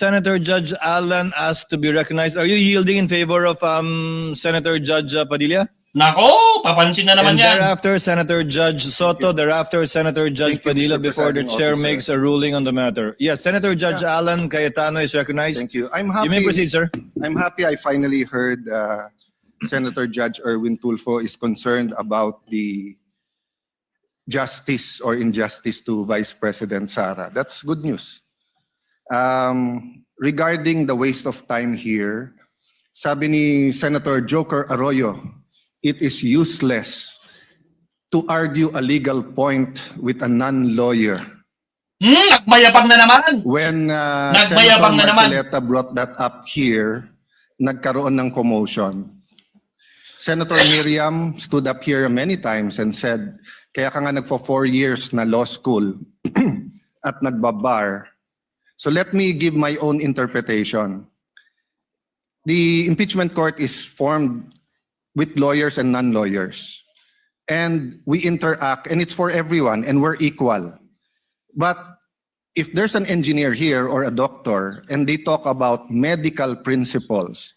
Senator Judge Alan asked to be recognized. Are you yielding in favor of Senator Judge Padilla? Nako, papansin na naman And yan. thereafter, Senator Judge Soto. Thereafter, Senator Judge Thank you, Padilla, Mr. before the Presiding chair Officer. makes a ruling on the matter. Yes, Senator Judge Alan Cayetano is recognized. Thank you. I'm You may happy. proceed, sir. I'm happy I finally heard Senator Judge Erwin Tulfo is concerned about the justice or injustice to Vice President Sara. That's good news. Regarding the waste of time here, sabi ni Senator Joker Arroyo, it is useless to argue a legal point with a non-lawyer. Nagmayabang na naman. When Senator Nagmayabang na naman. Marcoleta brought that up here, nagkaroon ng commotion. Senator Miriam stood up here many times and said, kaya ka nga nagpo 4 years na law school at nagbabar. So let me give my own interpretation. The impeachment court is formed with lawyers and non-lawyers. And we interact, and it's for everyone, and we're equal. But if there's an engineer here or a doctor, and they talk about medical principles,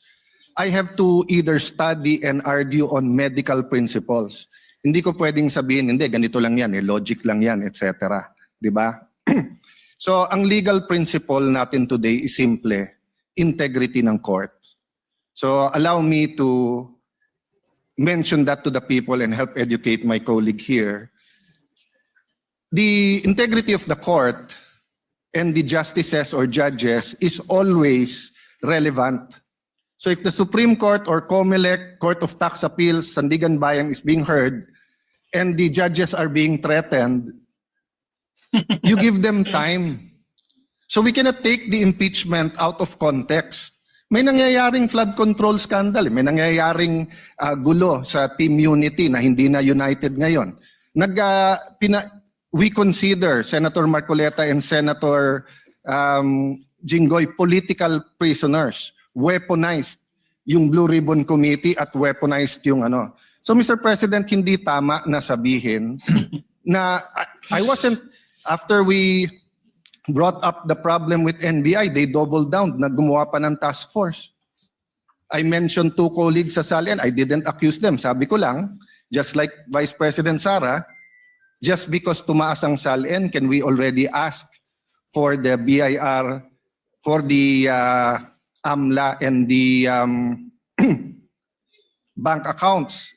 I have to either study and argue on medical principles. Hindi ko pwedeng sabihin, hindi, ganito lang yan, logic lang yan, etc. Diba? So, ang legal principle natin today is simple, integrity ng court. So, allow me to mention that to the people and help educate my colleague here. The integrity of the court and the justices or judges is always relevant. So if the Supreme Court or COMELEC, Court of Tax Appeals, Sandigan Bayan is being heard and the judges are being threatened, you give them time. So we cannot take the impeachment out of context. May nangyayaring flood control scandal, may nangyayaring gulo sa Team Unity na hindi na united ngayon. We consider Senator Marcoleta and Senator Jinggoy political prisoners, weaponized yung Blue Ribbon Committee at weaponized yung ano. So Mr. President, hindi tama na sabihin na I wasn't, after we brought up the problem with NBI, they doubled down, naggumawa pa ng task force. I mentioned 2 colleagues sa Salian, I didn't accuse them. Sabi ko lang, just like Vice President Sara, just because tumaas ang Salian, can we already ask for the BIR, for the AMLA and the bank accounts?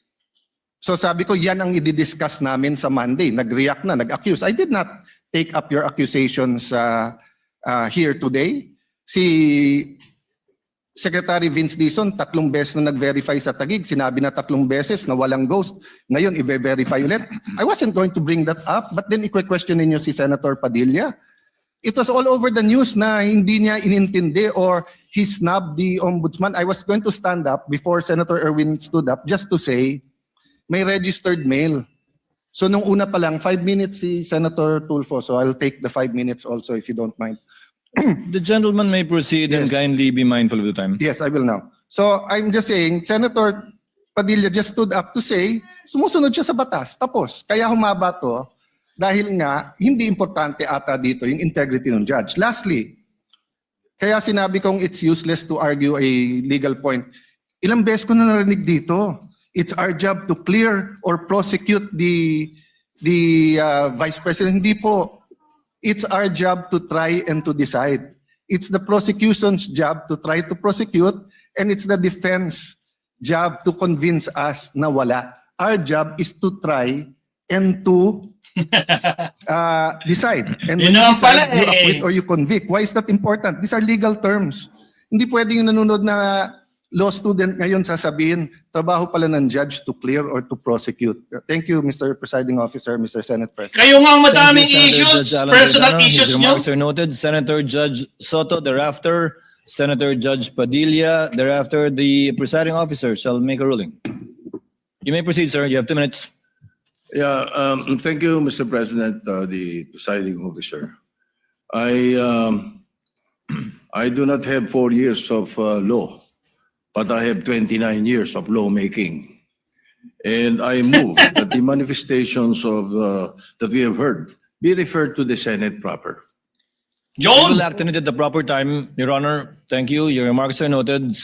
So sabi ko, yan ang i-discuss namin sa Monday. Nag-react na, nag-accuse. I did not take up your accusations here today. Si Secretary Vince Dizon, 3 beses na nag-verify sa Taguig. Sinabi na 3 beses na walang ghost. Ngayon, i-verify ulit. I wasn't going to bring that up, but then i-question ninyo si Senator Padilla. It was all over the news na hindi niya inintindi or he snubbed the ombudsman. I was going to stand up before Senator Erwin stood up just to say, may registered mail. So nung una pa lang, 5 minutes si Senator Tulfo. So I'll take the 5 minutes also if you don't mind. The gentleman may proceed and kindly be mindful of the time. Yes, I will now. So I'm just saying, Senator Padilla just stood up to say, sumusunod siya sa batas. Tapos, kaya humaba to dahil nga hindi importante ata dito yung integrity ng judge. Lastly, kaya sinabi kong it's useless to argue a legal point. Ilang beses ko na narinig dito. It's our job to clear or prosecute the Vice President. Hindi po. It's our job to try and to decide. It's the prosecution's job to try to prosecute, and it's the defense job to convince us na wala. Our job is to try and to decide. And when you decide, you acquit or you convict. Why is that important? These are legal terms. Hindi pwedeng yung nanonood na law student ngayon sasabihin, trabaho pala ng judge to clear or to prosecute. Thank you, Mr. Presiding Officer, Mr. Senate President. Kayo nga ang madaming Thank you, issues, Senator Judge Alan personal Cayetano. issues His nyo. remarks are noted. Senator Judge Soto, thereafter, Senator Judge Padilla, thereafter, the presiding officer shall make a ruling. You may proceed, sir. You have 2 minutes. Yeah, thank you, Mr. President, the presiding officer. I do not have 4 years of law, but I have 29 years of lawmaking. And I move that the manifestations of that we have heard be referred to the Senate proper. We Yun! will act on it at the proper time, Your Honor. Thank you. Your remarks are noted.